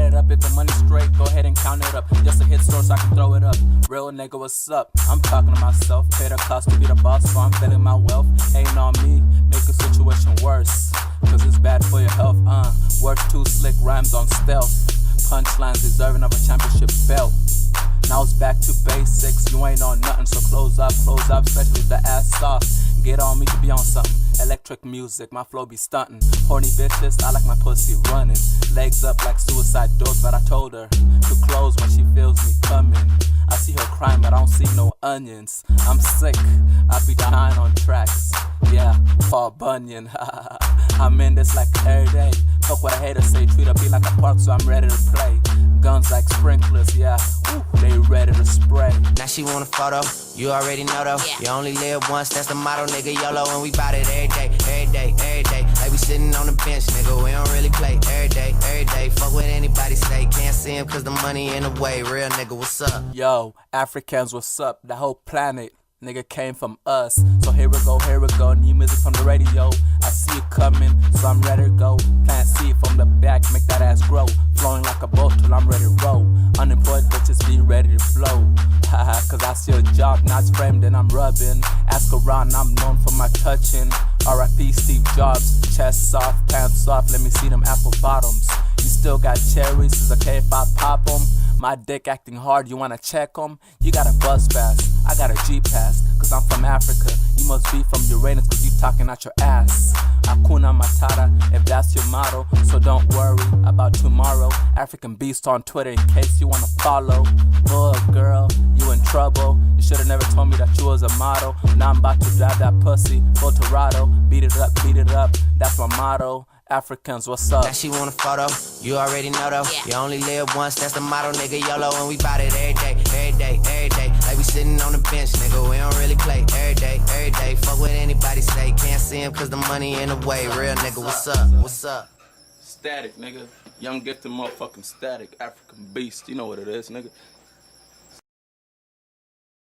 it up, if the money's straight, go ahead and count it up. Just a hit store so I can throw it up. Real nigga, what's up? I'm talking to myself. Pay the cost to be the boss, so I'm feeling my wealth. Ain't on me, make a situation worse, cause it's bad for your health. Words too slick, rhymes on stealth. Punchlines deserving of a championship belt. Now it's back to basics, you ain't on nothing, so close up, especially the ass soft. Get on me to be on something. Electric music, my flow be stunting. Horny bitches, I like my pussy running. Legs up like suicide doors, but I told her to close when she feels me coming. I see her crying, but I don't see no onions. I'm sick, I be dying on tracks. Yeah, Paul Bunyan. I'm in this like every day. Fuck what I haters say, treat a beat like a park, so I'm ready to play. Guns like sprinklers, yeah, ooh, they ready to spray. Now she want a photo, you already know though. You only live once, that's the motto, nigga. YOLO, and we bout it every day, every day, every day. Like we sitting on the bench, nigga, we don't really play. Every day, every day, fuck what anybody say. Can't see him cause the money in the way. Real nigga, what's up? Yo, Africans, what's up? The whole planet, nigga, came from us. So here we go, new music from the radio. I see it coming, so I'm ready to go. Plant seed from the back, make that ass grow. Flowing like a boat till I'm ready to roll. Unemployed bitches be ready to blow. Haha, cause I see a job, not framed and I'm rubbing. Ask around, I'm known for my touching. R.I.P. Steve Jobs, chest soft, pants soft, let me see them apple bottoms. You still got cherries, it's okay if I pop them. My dick acting hard, you wanna check them? You got a buzz pass, I got a G-pass, cause I'm from Africa. You must be from Uranus, cause you talking out your ass. Hakuna Matata, if that's your motto, so don't worry about tomorrow. African Beast on Twitter in case you wanna follow. Oh girl, you in trouble. You should've never told me that you was a model. Now I'm about to drive that pussy, go to Rado. Beat it up, that's my motto. Africans, what's up? Now she want a photo, you already know though. You only live once, that's the motto, nigga. YOLO, and we bout it every day, every day, every day. Like we sitting on the bench, nigga, we don't really play. Every day, every day, fuck what anybody say. Can't see him cause the money in the way. Real nigga, what's up? What's up? Static, nigga. Young gifted motherfucking Static. African Beast, you know what it is, nigga.